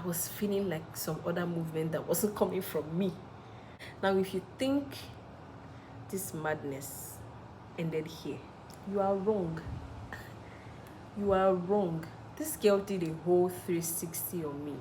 was feeling like some other movement that wasn't coming from me. Now, if you think this madness ended here, you are wrong. You are wrong. This girl did a whole 360 on me.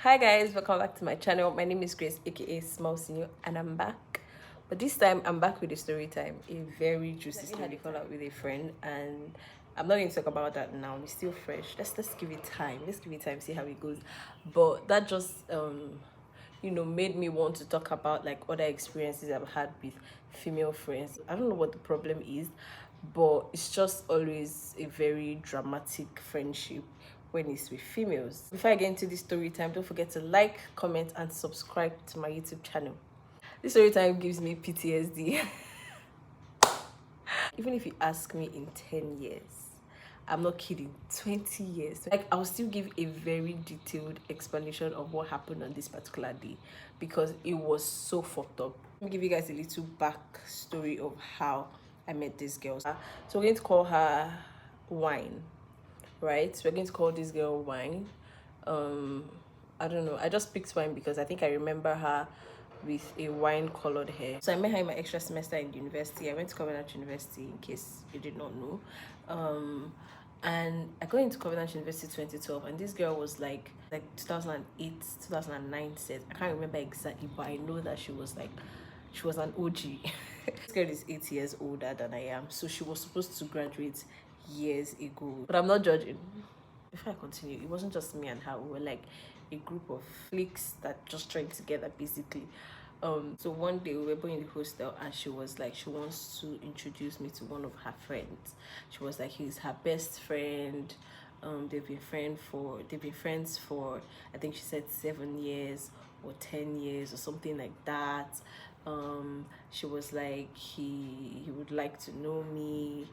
Hi guys, welcome back to my channel. My name is Grace, aka Small Senior, and I'm back. But this time I'm back with a story time, a very juicy story. I out with a friend, and I'm not going to talk about that now. It's still fresh. Let's give it time. Let's give it time, see how it goes. But that just made me want to talk about like other experiences I've had with female friends. I don't know what the problem is, but it's just always a very dramatic friendship when it's with females. Before I get into this story time, don't forget to like, comment, and subscribe to my YouTube channel. This story time gives me PTSD. Even if you ask me in 10 years, I'm not kidding, 20 years, like I'll still give a very detailed explanation of what happened on this particular day because it was so fucked up. Let me give you guys a little backstory of how I met this girl. So we're going to call her Wine, right? So we're going to call this girl Wine. I don't know, I just picked Wine because I think I remember her with a wine colored hair. So I met her in my extra semester in university. I went to Covenant University, in case you did not know. And I got into Covenant University 2012, and this girl was like 2008 2009 set. I can't remember exactly, but I know that she was an OG. This girl is 8 years older than I am, so she was supposed to graduate years ago, but I'm not judging. Before I continue, it wasn't just me and her. We were like a group of flicks that just trained together basically. So one day we were both in the hostel, and she was like, she wants to introduce me to one of her friends. She was like, he's her best friend. They've been friends for I think she said 7 years or 10 years or something like that. She was like, he would like to know me.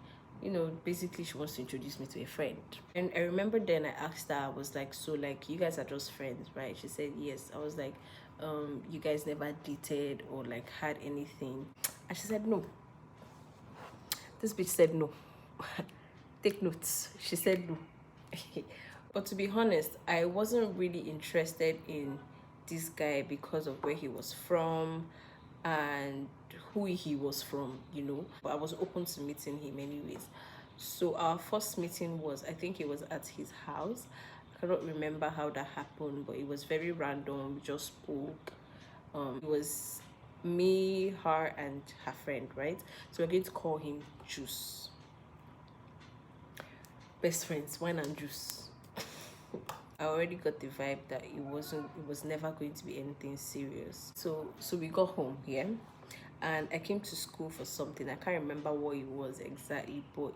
Basically she wants to introduce me to a friend. And I remember then I asked her, I was like, so like you guys are just friends, right? She said yes. I was like, you guys never dated or like had anything? And she said no. This bitch said no. Take notes. She said no. But to be honest, I wasn't really interested in this guy because of where he was from and who he was from, but I was open to meeting him anyways. So our first meeting was, I think it was at his house. I cannot remember how that happened, but it was very random. We just spoke. It was me, her, and her friend, right? So we're going to call him Juice. Best friends, wine and juice. I already got the vibe that it was never going to be anything serious. So we got home, yeah, and I came to school for something. I can't remember what it was exactly, but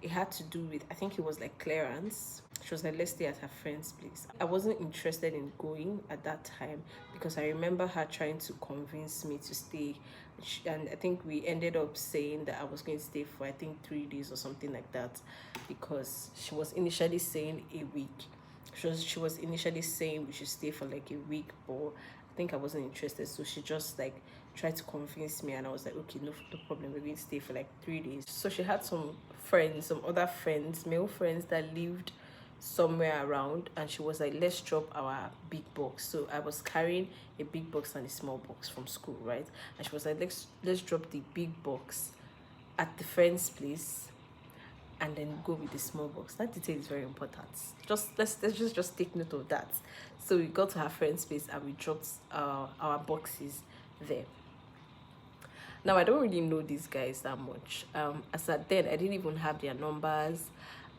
it had to do with, I think it was like clearance. She was like, let's stay at her friend's place. I wasn't interested in going at that time because I remember her trying to convince me to stay, and I think we ended up saying that I was going to stay for I think 3 days or something like that, because she was initially saying a week. She was initially saying we should stay for like a week, but I think I wasn't interested, so she just like tried to convince me, and I was like, okay, no problem, we're going to stay for like 3 days. So she had some other friends, male friends that lived somewhere around, and she was like, let's drop our big box. So I was carrying a big box and a small box from school, right? And she was like, let's drop the big box at the friend's place and then go with the small box. That detail is very important. Let's just take note of that. So we got to her friend's place and we dropped our boxes there. Now I don't really know these guys that much. As at then I didn't even have their numbers,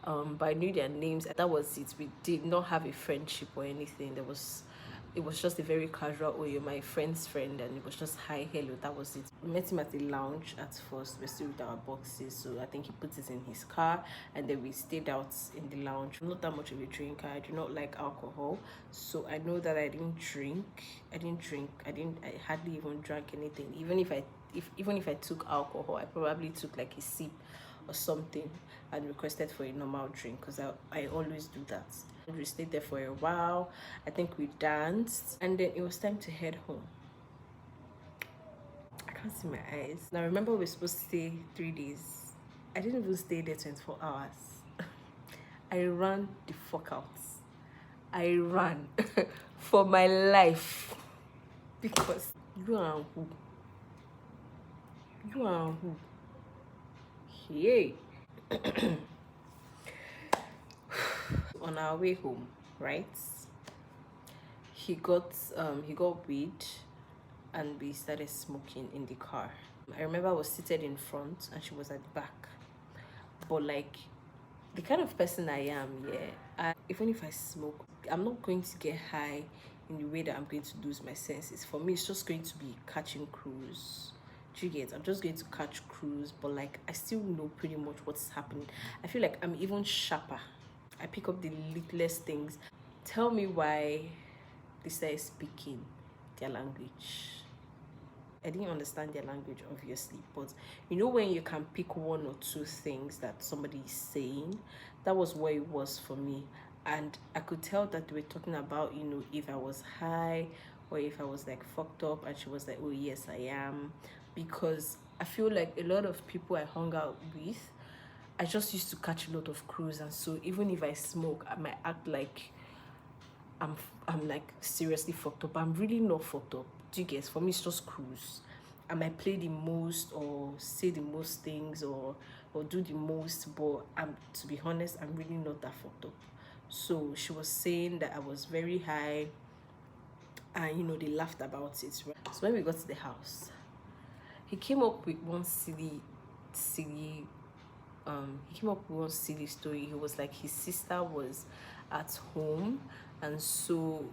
but I knew their names. That was it. We did not have a friendship or anything. It was just a very casual, oh, you're my friend's friend, and it was just hi, hello, that was it. We met him at the lounge at first. We're still with our boxes, so I think he put it in his car, and then we stayed out in the lounge. I'm not that much of a drinker. I do not like alcohol, so I know that I didn't drink. I hardly even drank anything. Even if I took alcohol, I probably took like a sip or something and requested for a normal drink, because I always do that. We stayed there for a while. I think we danced, and then it was time to head home. I can't see my eyes. Now remember we're supposed to stay 3 days. I didn't even stay there 24 hours. I ran the fuck out. I ran for my life. Because you are who? You are who? Hey. On our way home, right? He got weed and we started smoking in the car. I remember I was seated in front and she was at the back. But like the kind of person I am, yeah, even if I smoke, I'm not going to get high in the way that I'm going to lose my senses. For me, it's just going to be catching cruise. Do you get? I'm just going to catch cruise, but like I still know pretty much what's happening. I feel like I'm even sharper. I pick up the littlest things. Tell me why they started speaking their language. I didn't understand their language, obviously, but you know when you can pick one or two things that somebody is saying, that was what it was for me. And I could tell that they were talking about, you know, if I was high or if I was like fucked up, and she was like, oh yes, I am. Because I feel like a lot of people I hung out with, I just used to catch a lot of cruise, and so even if I smoke, I might act like I'm like seriously fucked up. I'm really not fucked up. Do you guess? For me, it's just cruise. I might play the most or say the most things or do the most, but to be honest, I'm really not that fucked up. So she was saying that I was very high, and you know they laughed about it. Right? So when we got to the house, he came up with one silly story. He was like his sister was at home, and so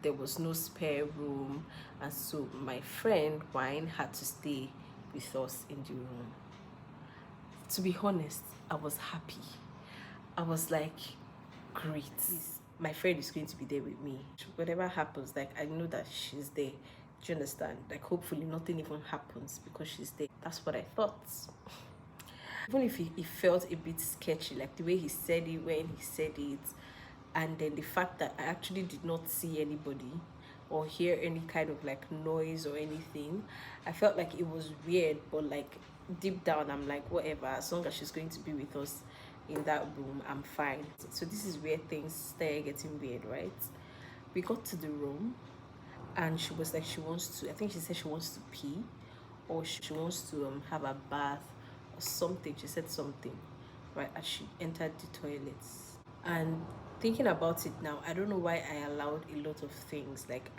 there was no spare room, and so my friend Wine had to stay with us in the room. To be honest, I was happy. I was like, great, my friend is going to be there with me. Whatever happens, like I know that she's there. Do you understand? Like hopefully nothing even happens because she's there. That's what I thought. Even if it felt a bit sketchy, like the way he said it, when he said it, and then the fact that I actually did not see anybody or hear any kind of like noise or anything, I felt like it was weird, but like deep down I'm like, whatever, as long as she's going to be with us in that room, I'm fine. So this is where things started getting weird, right? We got to the room and she was like, she wants to, I think she said she wants to pee or she wants to have a bath or something. She said something, right, as she entered the toilets. And thinking about it now, I don't know why I allowed a lot of things. Like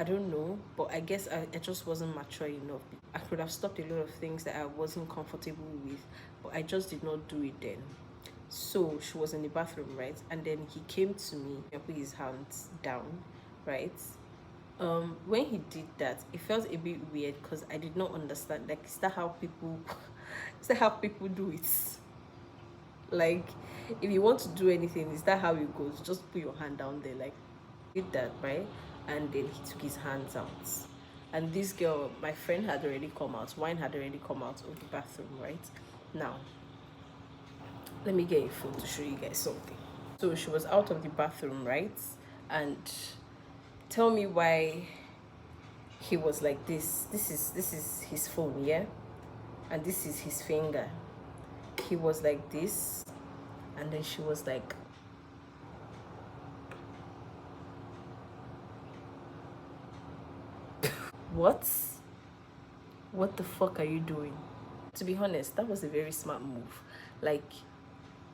I don't know, but I guess I just wasn't mature enough. I could have stopped a lot of things that I wasn't comfortable with, but I just did not do it then. So she was in the bathroom, right? And then he came to me and put his hands down, right? When he did that, it felt a bit weird because I did not understand. Like, is that how people is that how people do it? Like, if you want to do anything, is that how it goes? Just put your hand down there, like did that, right? And then he took his hands out. And this girl, my friend, had already come out. Wine had already come out of the bathroom, right? Now, let me get a phone to show you guys something. So she was out of the bathroom, right? And tell me why he was like this. This is his phone, yeah? And this is his finger. He was like this, and then she was like, what the fuck are you doing? To be honest, that was a very smart move. Like,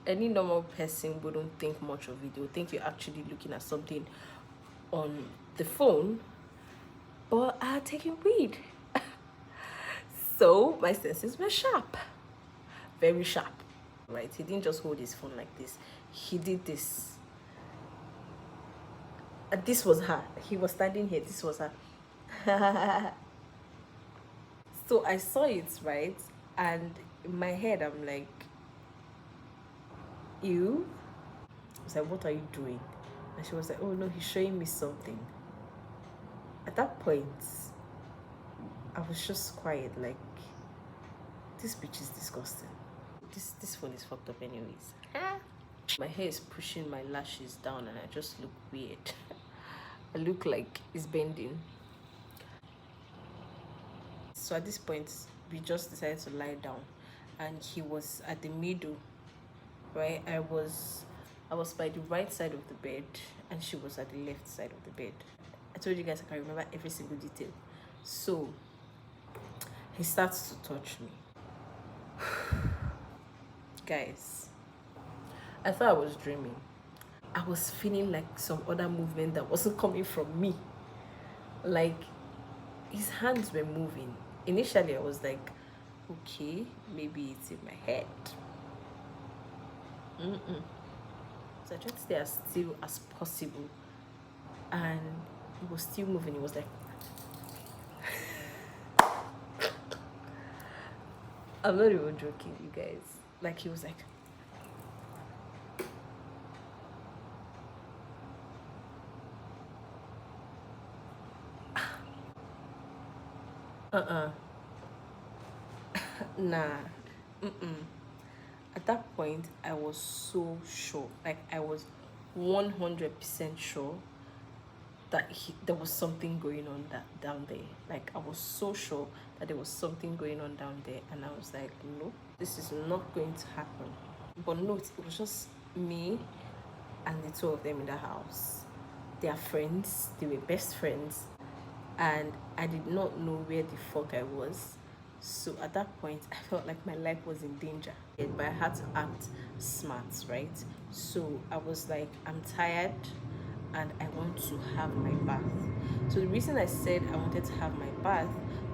any normal person wouldn't think much of it. They would think you're actually looking at something on the phone, but I had taken weed. So my senses were sharp, very sharp, right? He didn't just hold his phone like this. He did this. And this was her. He was standing here. This was her. So I saw it, right? And in my head, I'm like, you? I was like, what are you doing? And she was like, oh no, he's showing me something. At that point, I was just quiet, like, this bitch is disgusting. This phone is fucked up anyways. My hair is pushing my lashes down and I just look weird. I look like it's bending. So at this point, we just decided to lie down, and he was at the middle, right? I was by the right side of the bed, and she was at the left side of the bed. I told you guys I can remember every single detail. So he starts to touch me. Guys, I thought I was dreaming. I was feeling like some other movement that wasn't coming from me. Like his hands were moving. Initially, I was like, okay, maybe it's in my head. So I tried to stay as still as possible, and it was still moving. It was like, I'm not even joking, you guys. Like he was like, nah, At that point, I was so sure. Like I was 100% sure that there was something going on down there. Like I was so sure that there was something going on down there, and I was like, no, this is not going to happen. But no, it was just me and the two of them in the house. They are friends. They were best friends, and I did not know where the fuck I was. So at that point, I felt like my life was in danger, but I had to act smart, right? So I was like, I'm tired and I want to have my bath. So the reason I said I wanted to have my bath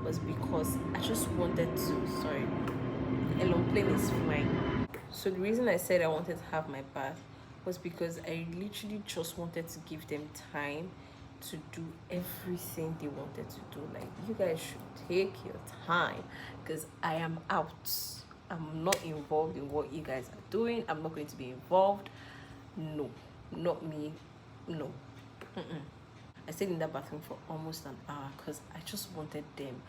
was because I just wanted to, sorry, Elon plane is flying. So the reason I said I wanted to have my bath was because I literally just wanted to give them time to do everything they wanted to do. Like, you guys should take your time, because I am out. I'm not involved in what you guys are doing. I'm not going to be involved. No, not me. No. I stayed in that bathroom for almost an hour because I just wanted them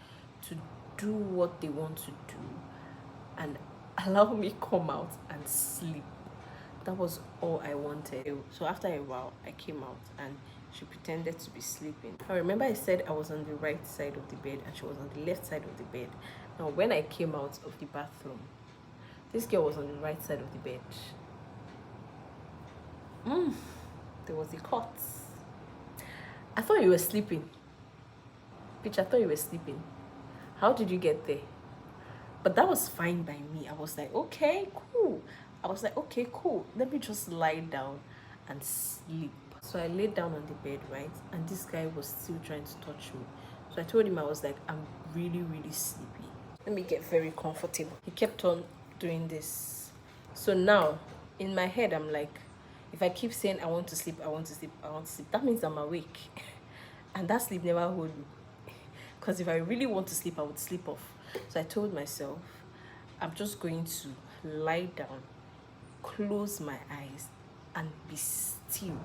to do what they want to do and allow me come out and sleep. That was all I wanted. So after a while, I came out and she pretended to be sleeping. I remember I said I was on the right side of the bed and she was on the left side of the bed. Now, when I came out of the bathroom, this girl was on the right side of the bed. There was a cut. I thought you were sleeping. Bitch, I thought you were sleeping. How did you get there? But that was fine by me. I was like, okay, cool. Let me just lie down and sleep. So I laid down on the bed, right? And this guy was still trying to touch me. So I told him, I was like, I'm really, really sleepy. Let me get very comfortable. He kept on doing this. So now, in my head, I'm like, if I keep saying I want to sleep, that means I'm awake. And that sleep never hold me. Because if I really want to sleep, I would sleep off. So I told myself, I'm just going to lie down, close my eyes, and be still.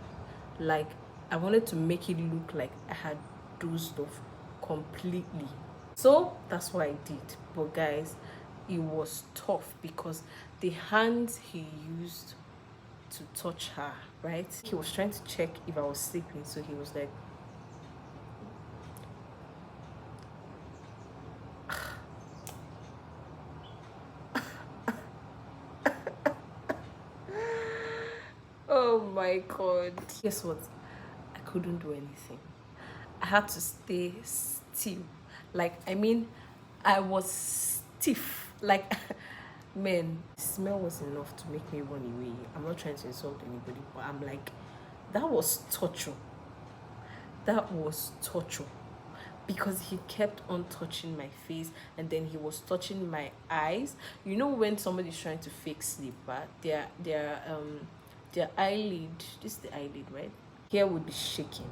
Like, I wanted to make it look like I had dozed off completely. So that's what I did. But guys, it was tough because the hands he used to touch her, right? He was trying to check if I was sleeping. So he was like, oh my god. Guess what? I couldn't do anything. I had to stay still. Like, I mean, I was stiff. Like, man, the smell was enough to make me run away. I'm not trying to insult anybody, but I'm like, that was torture. That was torture. Because he kept on touching my face and then he was touching my eyes. You know when somebody's trying to fake sleep, right? Their eyelid, this is the eyelid, right? Here would be shaking.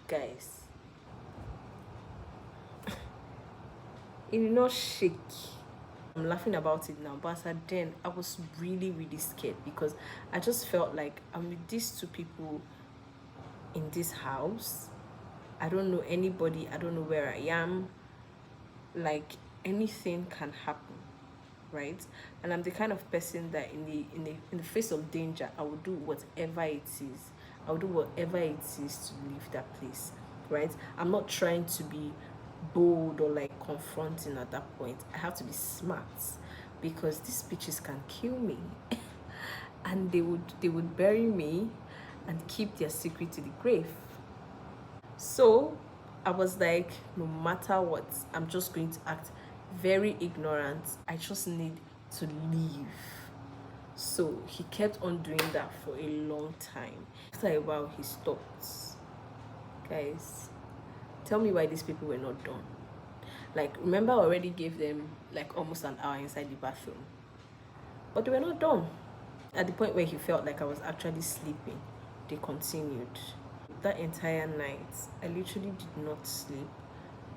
Guys. It did not shake. I'm laughing about it now, but then I was really, really scared because I just felt like I'm with these two people in this house. I don't know anybody. I don't know where I am. Like, anything can happen, right? And I'm the kind of person that in the face of danger, I will do whatever it is. I will do whatever it is to leave that place, right? I'm not trying to be bold or like confronting at that point. I have to be smart because these bitches can kill me. And they would bury me and keep their secret to the grave. So I was like, no matter what, I'm just going to act very ignorant. I just need to leave. So he kept on doing that for a long time. After a while, he stopped. Guys, tell me why these people were not done. Like, remember, I already gave them like almost an hour inside the bathroom, but they were not done. At the point where he felt like I was actually sleeping, they continued. That entire night, I literally did not sleep.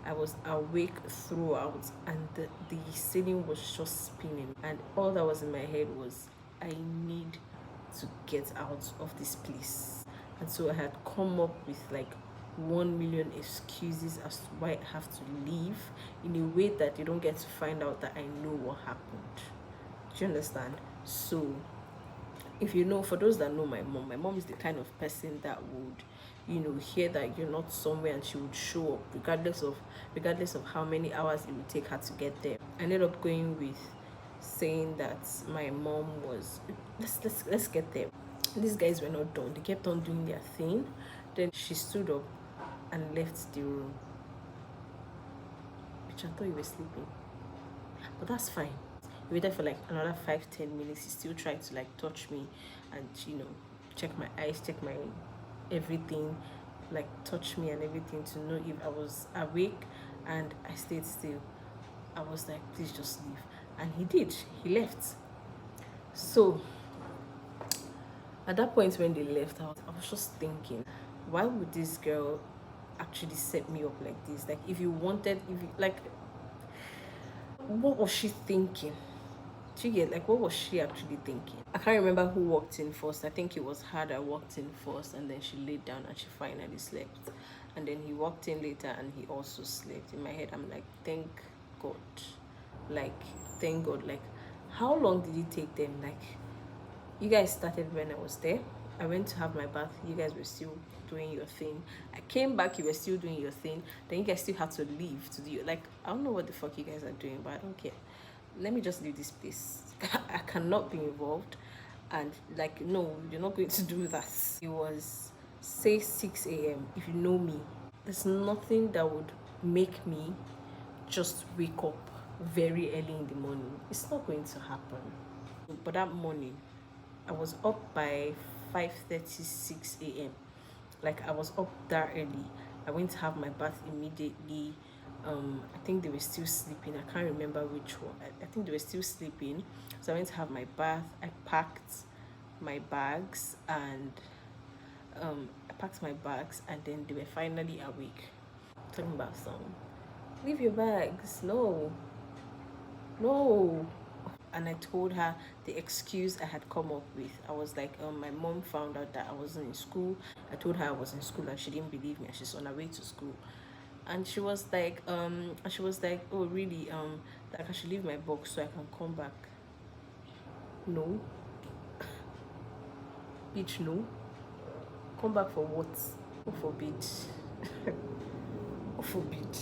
I was awake throughout, and the ceiling was just spinning. And all that was in my head was, I need to get out of this place. And so I had come up with like 1 million excuses as to why I have to leave, in a way that they don't get to find out that I know what happened. Do you understand? So if you know, for those that know my mom is the kind of person that would, hear that you're not somewhere, and she would show up regardless of how many hours it would take her to get there. I ended up going with saying that my mom was, let's get there. These guys were not done. They kept on doing their thing. Then she stood up and left the room. Which I thought you were sleeping, but that's fine. We waited for like another 5-10 minutes. He still tried to like touch me and check my eyes, check my everything, like touch me and everything to know if I was awake, and I stayed still. I was like, please just leave. And he did. He left. So at that point when they left, I was just thinking, why would this girl actually set me up like this? Like, if you like, what was she thinking? Do you get, like, what was she actually thinking? I can't remember who walked in first. I think it was her that walked in first, and then she laid down and she finally slept. And then he walked in later and he also slept. In my head, I'm like, thank God. Like, thank God. Like, how long did it take them? Like, you guys started when I was there. I went to have my bath. You guys were still doing your thing. I came back. You were still doing your thing. Then you guys still had to leave to do, like, I don't know what the fuck you guys are doing, but I don't care. Let me just leave this place. I cannot be involved. And like, no, you're not going to do that. It was, say, 6 a.m. If you know me, there's nothing that would make me just wake up very early in the morning. It's not going to happen. But that morning, I was up by 5:36 a.m. Like, I was up that early. I went to have my bath immediately. I think they were still sleeping. I can't remember which one. I think they were still sleeping. So I went to have my bath. I packed my bags and then they were finally awake. Talking about some, leave your bags. No. And I told her the excuse I had come up with. I was like, my mom found out that I wasn't in school. I told her I was in school and she didn't believe me, and she's on her way to school. And she was like, oh really? Like, I should leave my box so I can come back. No. Bitch, no. Come back for what? Oh, forbid. Oh, forbid.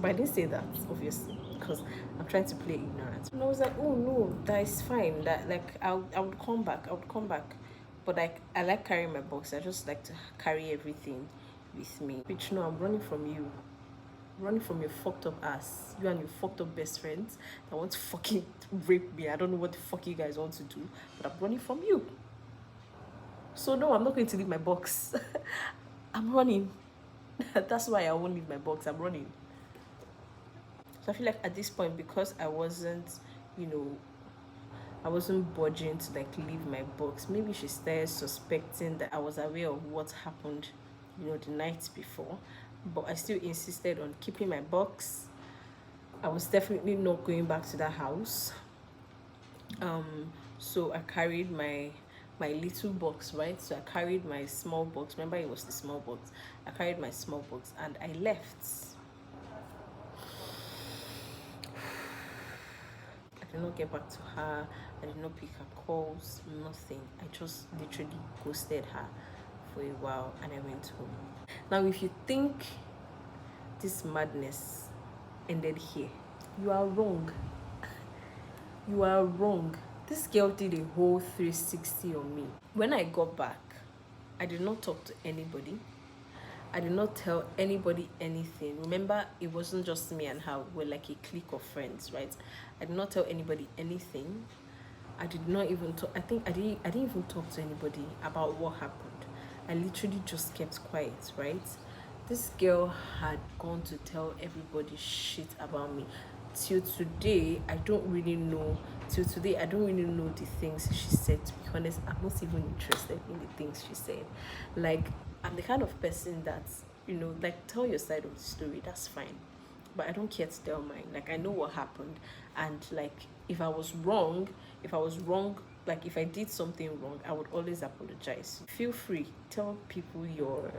But I didn't say that, obviously, because I'm trying to play ignorant. And I was like, oh no, that is fine. That, like, I would come back. But like, I like carrying my box. I just like to carry everything with me. Bitch, no, I'm running from you. Running from your fucked up ass. You and your fucked up best friends that want to fucking rape me. I don't know what the fuck you guys want to do, but I'm running from you. So no, I'm not going to leave my box. I'm running. That's why I won't leave my box. I'm running. So I feel like at this point, because I wasn't budging to like leave my box, maybe she started suspecting that I was aware of what happened the night before. But I still insisted on keeping my box. I was definitely not going back to that house. So I carried my little box, right? So I carried my small box. Remember, it was the small box. I carried my small box and I left. I did not get back to her. I did not pick her calls, nothing. I just literally ghosted her for a while and I went home. Now, if you think this madness ended here. You are wrong. You are wrong. This girl did a whole 360 on me. When I got back, I did not talk to anybody. I did not tell anybody anything. Remember, it wasn't just me and her. We're like a clique of friends, right? I did not tell anybody anything. I did not even talk. I think I didn't even talk to anybody about what happened. I literally just kept quiet, right? This girl had gone to tell everybody shit about me. Till today, I don't really know. Till today, I don't really know the things she said. To be honest, I'm not even interested in the things she said. Like, I'm the kind of person that, like, tell your side of the story. That's fine, but I don't care to tell mine. Like, I know what happened, and like, if I was wrong, like if I did something wrong, I would always apologize. Feel free, tell people your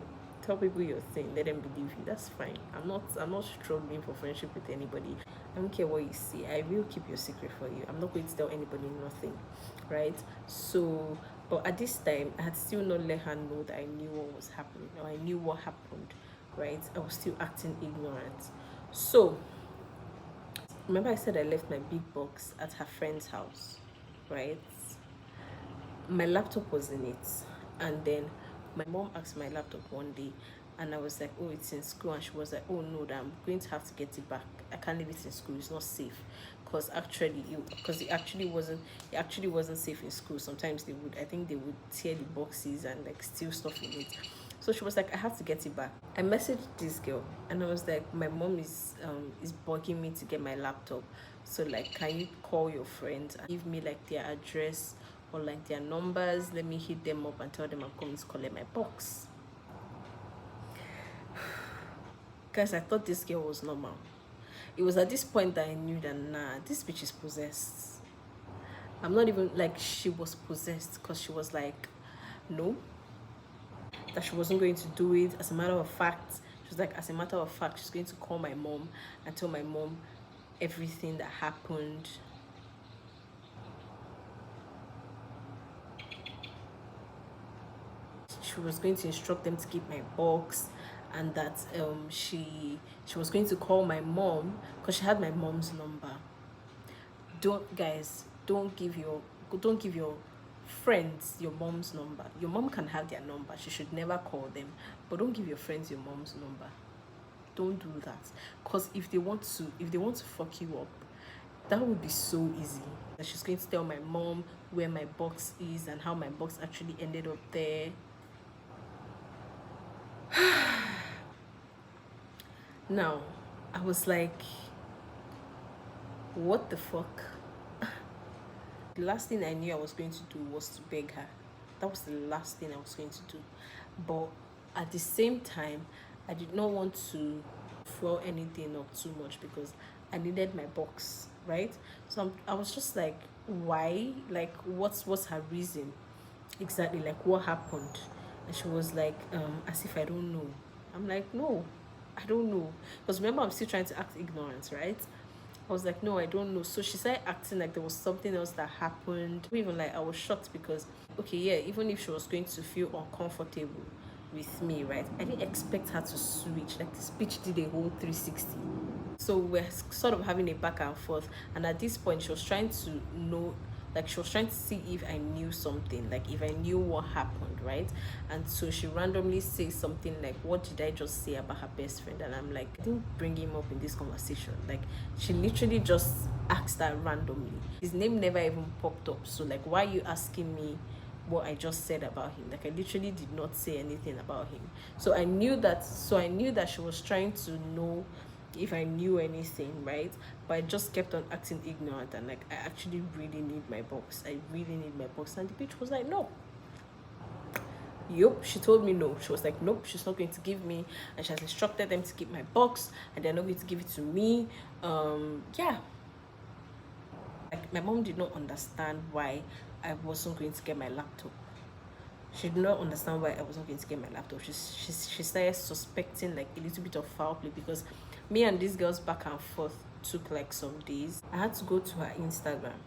thing, let them believe you. That's fine. I'm not struggling for friendship with anybody. I don't care what you see. I will keep your secret for you. I'm not going to tell anybody nothing, right? So, but at this time, I had still not let her know that I knew what was happening, or I knew what happened, right? I was still acting ignorant. So, remember I said I left my big box at her friend's house, right? My laptop was in it, and then my mom asked my laptop one day, and I was like, oh, it's in school, and she was like, oh no, that I'm going to have to get it back. I can't leave it in school, it's not safe. Because it actually wasn't safe in school. Sometimes I think they would tear the boxes and like steal stuff in it. So she was like, I have to get it back. I messaged this girl, and I was like, my mom is bugging me to get my laptop, so like, can you call your friends and give me like their address or like their numbers? Let me hit them up and tell them I'm coming to collect my box. Guys, I thought this girl was normal. It was at this point that I knew that, nah, this bitch is possessed. I'm not even like, she was possessed, because she was like, no, that she wasn't going to do it. As a matter of fact, she's going to call my mom and tell my mom everything that happened. She was going to instruct them to keep my box, and that she was going to call my mom, because she had my mom's number. Don't give your friends your mom's number. Your mom can have their number. She should never call them, but don't give your friends your mom's number. Don't do that, because if they want to fuck you up, that would be so easy. That she's going to tell my mom where my box is and how my box actually ended up there. Now, I was like, what the fuck? The last thing I knew I was going to do was to beg her. That was the last thing I was going to do. But at the same time, I did not want to throw anything up too much, because I needed my box, right? So I was just like, why? Like, what's her reason? Exactly, like, what happened? And she was like, as if I don't know. I'm like, no, I don't know. Because remember, I'm still trying to act ignorant, right? I was like, no, I don't know. So she started acting like there was something else that happened. Even like, I was shocked, because, okay, yeah, even if she was going to feel uncomfortable with me, right, I didn't expect her to switch. Like, this bitch did a whole 360. So we're sort of having a back and forth, and at this point she was trying to know, like, she was trying to see if I knew something, like if I knew what happened, right? And so she randomly says something like, what did I just say about her best friend? And I'm like, I didn't bring him up in this conversation. Like, she literally just asked that randomly. His name never even popped up. So like, why are you asking me what I just said about him? Like, I literally did not say anything about him. So I knew that she was trying to know if I knew anything, right? But I just kept on acting ignorant, and like, I actually really need my box. I really need my box. And the bitch was like, no. Yup, she told me no. She was like, nope, she's not going to give me, and she has instructed them to keep my box, and they're not going to give it to me. Yeah. Like, my mom did not understand why I wasn't going to get my laptop. She did not understand why I wasn't going to get my laptop. She started suspecting like a little bit of foul play, because me and these girls back and forth took like some days. I had to go to her Instagram.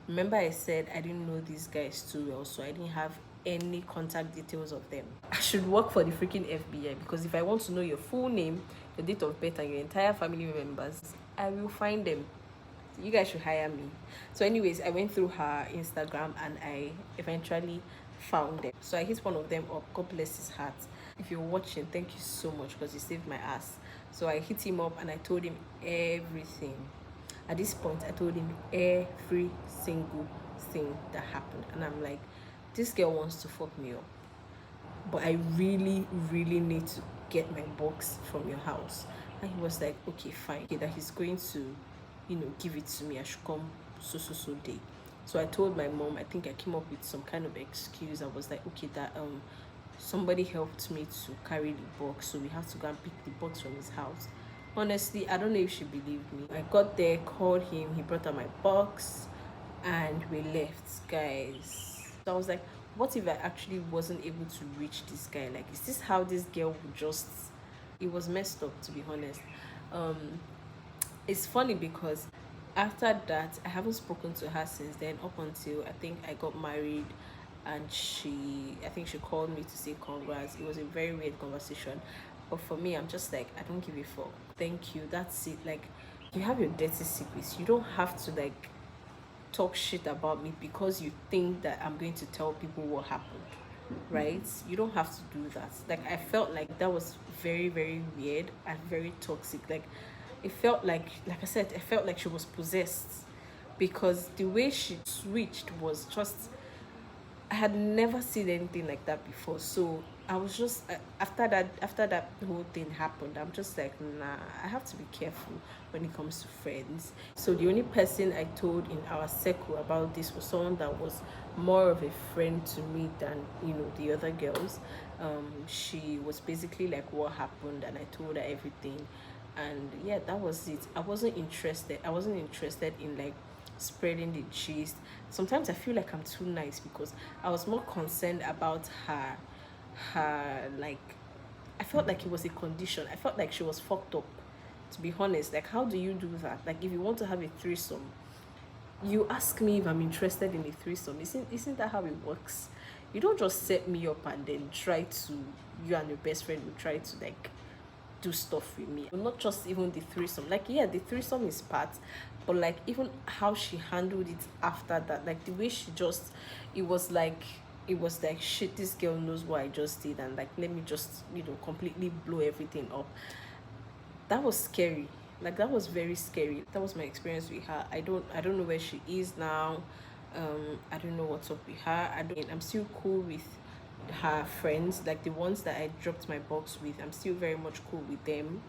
Remember, I said I didn't know these guys too well, so I didn't have any contact details of them. I should work for the freaking FBI, because if I want to know your full name, your date of birth and your entire family members, I will find them. You guys should hire me. So anyways, I went through her Instagram and I eventually found them. So I hit one of them up. God bless his heart. If you're watching, thank you so much because you saved my ass. So I hit him up and I told him everything. At this point, I told him every single thing that happened. And I'm like, this girl wants to fuck me up, but I really need to get my box from your house. And he was like, okay, fine. Okay, that he's going to, give it to me. I should come so day. So I told my mom, I think I came up with some kind of excuse. I was like, okay, that somebody helped me to carry the box, so we have to go and pick the box from his house. Honestly, I don't know if she believed me. I got there, called him, he brought out my box, and we left, guys. So I was like, what if I actually wasn't able to reach this guy? Like, is this how this girl would just... It was messed up, to be honest. It's funny because after that, I haven't spoken to her since then, up until I think I got married, and I think she called me to say congrats. It was a very weird conversation, but for me, I'm just like, I don't give a fuck. Thank you, that's it. Like, you have your dirty secrets. You don't have to like talk shit about me because you think that I'm going to tell people what happened, right? You don't have to do that. Like, I felt like that was very weird and very toxic. Like, it felt like I said, I felt like she was possessed, because the way she switched was just... I had never seen anything like that before. So I was just after that whole thing happened, I'm just like, nah, I have to be careful when it comes to friends. So the only person I told in our circle about this was someone that was more of a friend to me than the other girls. She was basically like, what happened, and I told her everything, and yeah, that was it. I wasn't interested in like spreading the gist. Sometimes I feel like I'm too nice because I was more concerned about her like, I felt like it was a condition. I felt like she was fucked up, to be honest. Like, how do you do that? Like, if you want to have a threesome, you ask me if I'm interested in a threesome. Isn't that how it works? You don't just set me up and then you and your best friend will try to like do stuff with me. Not just even the threesome. Like, yeah, the threesome is part, but like even how she handled it after that, like the way she just... it was like shit, this girl knows what I just did, and like, let me just completely blow everything up. That was scary. Like, that was very scary. That was my experience with her. I don't know where she is now. I don't know what's up with her. I'm still cool with her friends, like the ones that I dropped my box with. I'm still very much cool with them.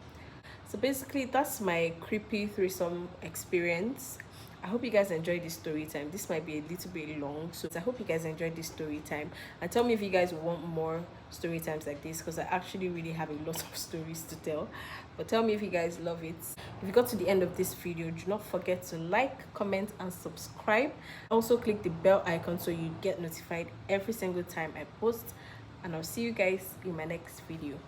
So basically, that's my creepy threesome experience. I hope you guys enjoyed this story time. This might be a little bit long, so I hope you guys enjoyed this story time, and tell me if you guys want more story times like this, because I actually really have a lot of stories to tell. But tell me if you guys love it. If you got to the end of this video, do not forget to like, comment, and subscribe. Also click the bell icon so you get notified every single time I post, and I'll see you guys in my next video.